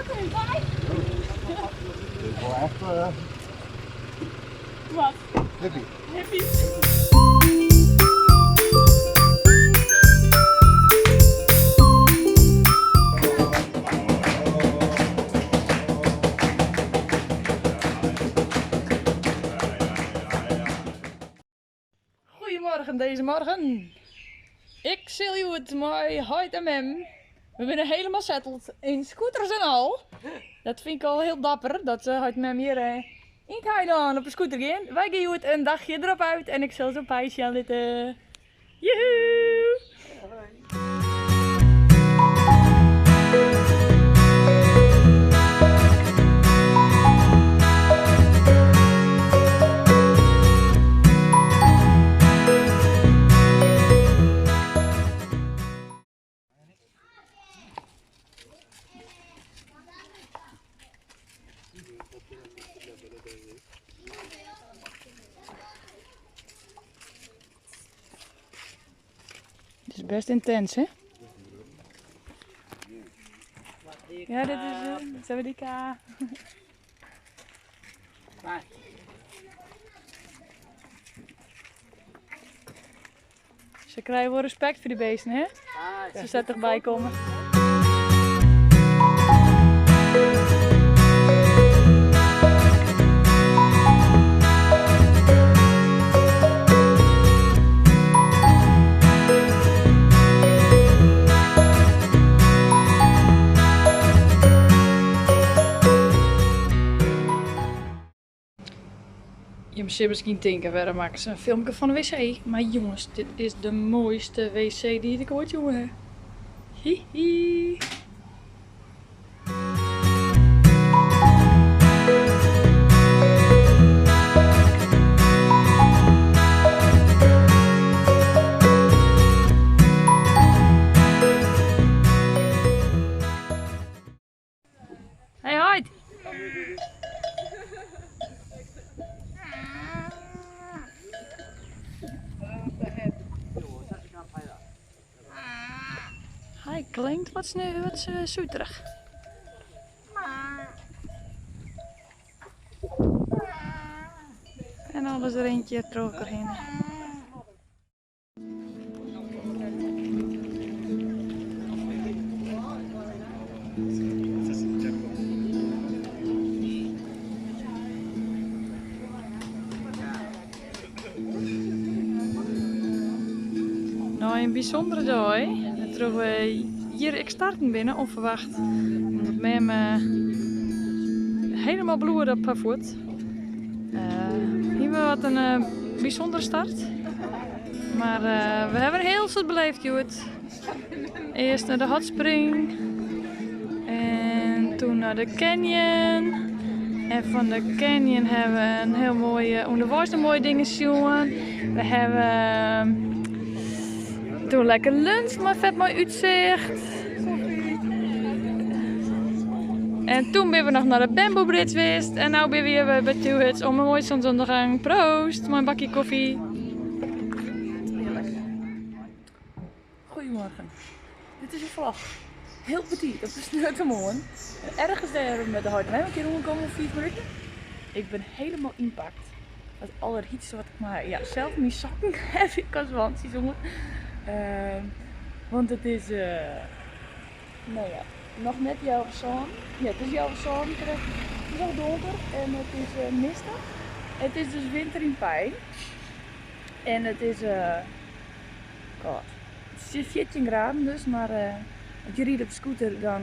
Oké, bye. Dit is wel echt Wat? hippie. Hippie. Goedemorgen deze morgen. Ik zie u het mooi Hoyt en Mem. We zijn helemaal settled in scooters en al. Dat vind ik al heel dapper dat Hoyt en Mem hier in Kaidan op een scooter gaan. Wij gaan het een dagje erop uit en ik zal zo'n paisje aan zitten. Joehoe! Het is best intens, hè? Ja, dit is Sawadika. Ze krijgen wel respect voor die beesten, hè? Ze zetten erbij komen. Je moet misschien denken, waarom maken ze een filmpje van de wc? Maar jongens, dit is de mooiste wc die ik ooit jongen heb. Hihi. Hey Hoyt! Hij klinkt wat zoeterig. En alles er eentje trokker heen. Nou, een bijzondere dag. Terwijl we hier ik starten binnen, onverwacht. Omdat Mem helemaal bloed op haar voet. Hier wat een bijzondere start. Maar we hebben heel veel beleefd, Joet. Eerst naar de hot spring. En toen naar de canyon. En van de canyon hebben we een heel mooie, onderwijs mooie dingen zien. We hebben toen lekker lunch, maar vet mooi uitzicht. En toen ben we nog naar de Bamboo Bridge geweest. En nu ben we weer bij Two Huts om een mooie zonsondergang. Proost, mooi bakje koffie. Goedemorgen. Dit is een vlog. Heel petit, op de Sneutermolen. Ergens daar met de Hoyt en Mem een keer omgekomen voor 4 minuten. Ik ben helemaal inpakt. Dat is allerhitste wat ik maar zelf mijn zakken heb ik als wandjes, jongen. Want het is, nou ja, nog net jouw zon. Ja, het is jouw zon. Het is al donker en het is mistig. Het is dus winter in Pijn. En het is, het is 14 graden dus, maar als je rijdt op de scooter dan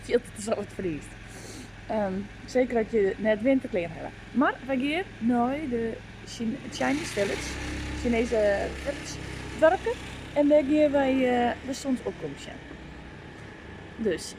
voelt het alsof het vriest. Zeker dat je net winterkleding hebt. Maar we gaan naar de Chinese Village, Chinese village dorpje. En daar gaan wij de zonsopkomst. Dus,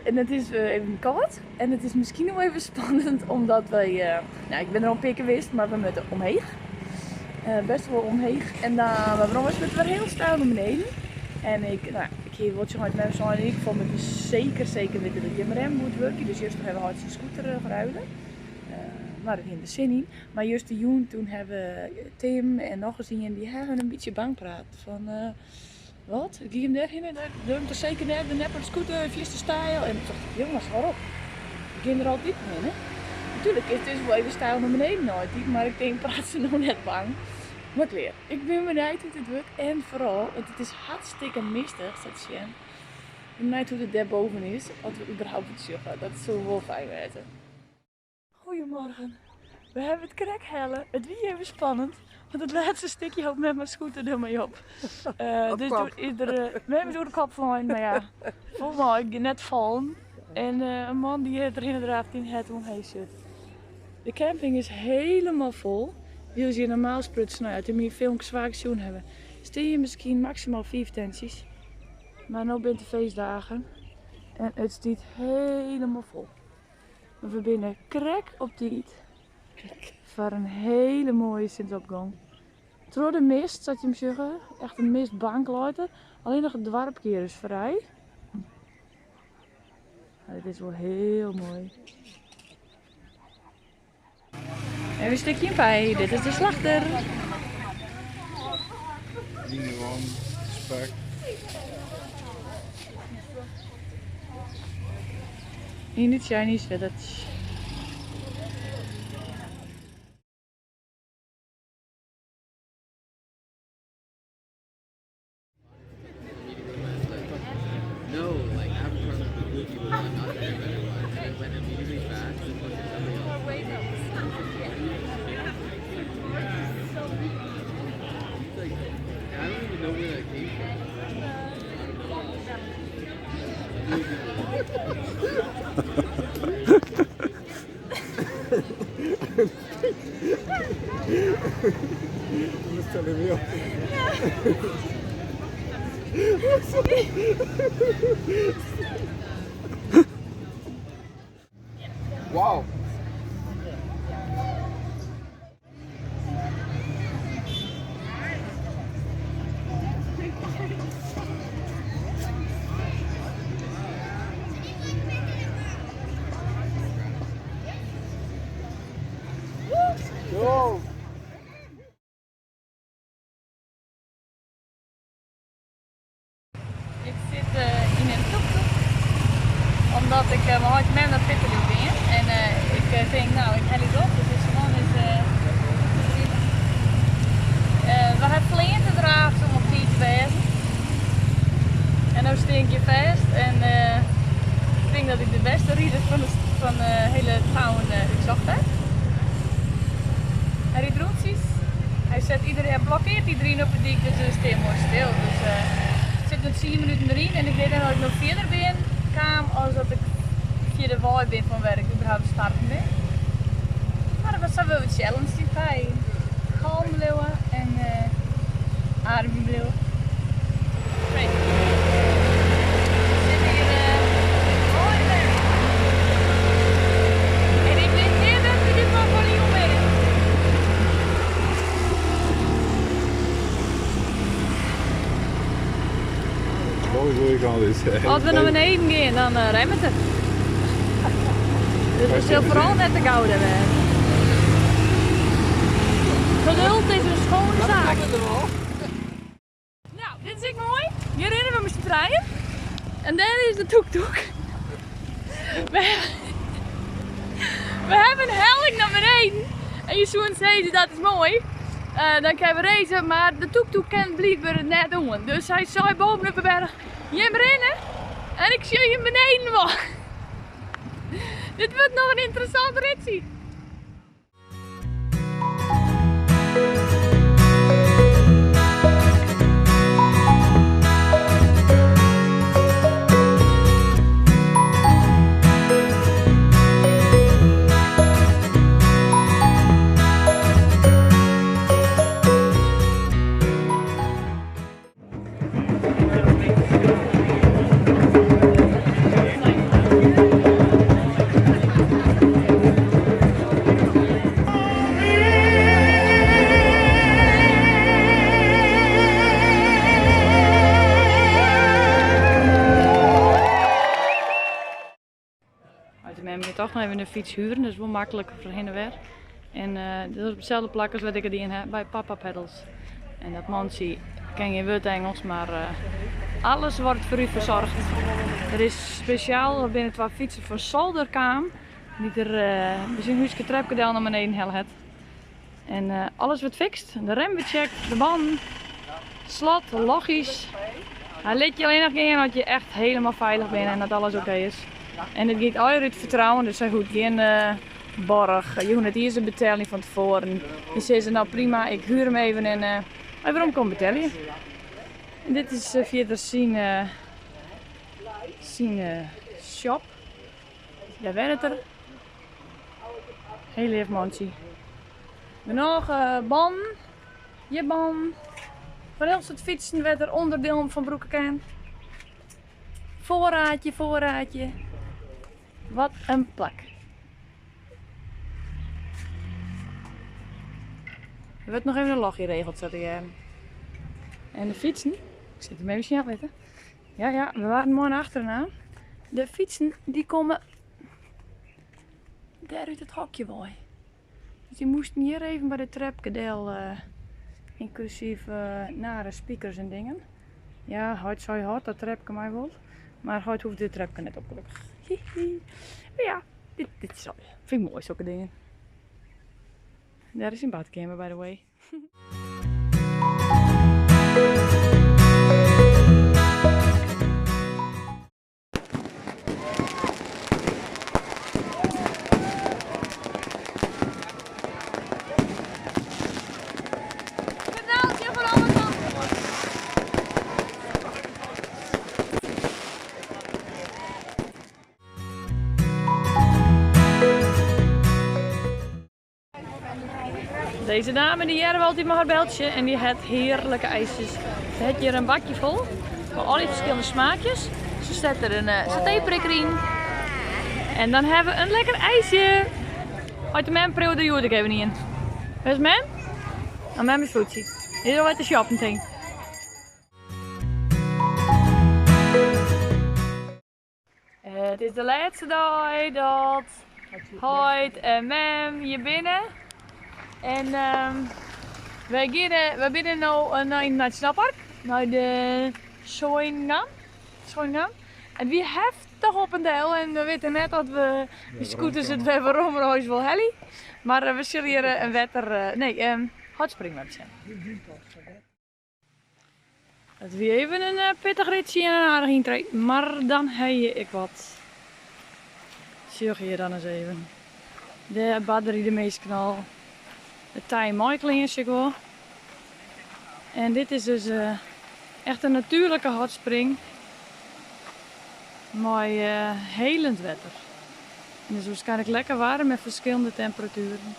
en het is even koud en het is misschien nog even spannend omdat wij, nou ik ben er al een paar keer geweest, maar we moeten omheen. Best wel omheen. En dan we moeten we heel stijl naar beneden. En ik heb wat je met mij zo en ik vond het dus zeker weten dat je met hem moet werken. Dus eerst nog hebben we hard zijn scooter geruiden. Maar dat in de zin in. Maar juist de joen toen hebben Tim en nog eens iemand die hebben een beetje bang praat van wat? Ik ging hem daarheen en doe hem toch zeker net de nep op de scooter, vies de stijl. En ik dacht, jongens, waarop? Ik ging er altijd in, hè? Natuurlijk is het dus wel even stijl naar beneden nooit, maar ik denk, praat ze nog net bang. Maar weer, ik ben benieuwd hoe het wordt en vooral, want het is hartstikke mistig, staat Sjen. Ik ben benieuwd hoe het daarboven is, als we überhaupt het zeggen. Dat zou wel fijn weten. Goedemorgen. We hebben het krek hellen. Het wie even spannend. Want het laatste stukje houdt met mijn scooter er mee op. Dus we hebben door de kop van, maar ja, volgens mij net vallen. En een man die het erin draaft in het omheen zit. De camping is helemaal vol. Wil je normaal sprutsen, nou ja, toen je filmpjes vaak zien hebben, steen je misschien maximaal 4 tentjes. Maar nu bent de feestdagen en het staat helemaal vol. We verbinden krek op tijd voor een hele mooie zonsopgang. Door de mist, zou je hem zeggen, echt een mistbank laten. Alleen nog het dwarpkeer is vrij. Ja, dit is wel heel mooi. Even een stukje bij, dit is de slachter. Lingewan, spek. In het Chinese village. No, like Avatar was the movie was not there, but it was. It went immediately back to fucking somebody else. Like, I don't even know where that came Du musst ja mir. Wow. Yo. Ik zit in een tuk-tuk, omdat ik mijn hart met naar Pitterliep ben. En ik denk, nou, ik hel iets op, dus het is gewoon eens we hebben vleenten draafd om op die te wezen. En nu stink je vast en ik denk dat ik de beste rieder van de hele town gezocht heb. Hij riet roetjes, hij blokkeert iedereen op de dik, dus het is mooi stil. Dus, ik zit nog 10 minuten erin en ik weet dat ik nog verder ben als dat ik via de waai ben van werk überhaupt starten ben. Maar dat was zo wel een challenge die bij kalm blijven en adem blijven. Great. Ik zit hier mooi werk. En ik ben heel dat we dit nog wel niet omheen. Mooi hoe ik al is. Als we naar beneden gaan, dan remmen het. Dus we zullen vooral net te gouden hebben. Geduld is een schone zaak. Nou, dit is ik mooi. Hier rennen we met z'n draaien. En daar is de tuk-tuk. We hebben een helling naar beneden. En je zou zeggen, dat is mooi. Dan kunnen we racen, maar de tuk-tuk kan blijven net doen. Dus hij zei bovenop de berg, je hem rennen en ik zie je beneden wel. Dit wordt nog een interessante ritje. We gaan toch nog even een fiets huren, dat is wel makkelijker voor heen en weer. En dat is op hetzelfde plak als wat ik erin heb bij Papa Pedals. En dat mandje Ik ken geen woord Engels, maar alles wordt voor u verzorgd. Er is speciaal binnen 12 fietsen voor zolderkaam. Die er we zien huisje trapkadel naar beneden heel het. En alles wordt fixt. De rem wordt checkt, de band, slot, logisch. Hij let je alleen nog in dat je echt helemaal veilig bent en dat alles oké is. En het gaat altijd uit vertrouwen, dus goed, geen borg. Je hoeft het eerst betalen van tevoren. Je zegt ze nou prima, ik huur hem even en waarom kom betalen? En dit is via zijn shop. Daar werkt er. Heel lief mandje. We nog ban. Je ban. Van heel het fietsen werd er onderdeel van Broekeken. Voorraadje, voorraadje. Wat een plak. Er wordt nog even een logje geregeld, zat ik. En de fietsen, ik zit er even snel weten. Ja, we waren mooi achterna. De fietsen die komen daar uit het hokje bij. Dus die moesten hier even bij de trapkadel, inclusief nare speakers en dingen. Ja, hard zou je hard dat trapje mij wel. Maar hard hoeft de trapje net op gelukkig. Maar ja, dit is al. Vind ik mooi zulke dingen. Daar is een badkamer by the way. Deze dame die hier altijd maar haar beltje en die heeft heerlijke ijsjes. Ze heeft hier een bakje vol van al die verschillende smaakjes. Ze zet er een satéprikker in. En dan hebben we een lekker ijsje. Uit de mem de jood ik even niet in. Waar is mem? Nou, mem is voetsie. Dit is al wat de shop meteen. Het is de laatste dag dat Hoyt en mem hier binnen. En wij binnen nu naar het Nationaalpark, naar de Soinam. En wie heeft toch op een deel en we weten net dat we de scooters het hebben rommerhuis wel heli. Maar we zullen hier een wetter, hotspringweb zijn. Het weer even een pittig ritje en een aardig intrek, maar dan heb ik wat. Zorg je dan eens even. De batterie de meest knal. De taai mooi klinkt wel. En dit is dus echt een natuurlijke hotspring. Mooi helend wetter. En het is waarschijnlijk lekker warm met verschillende temperaturen.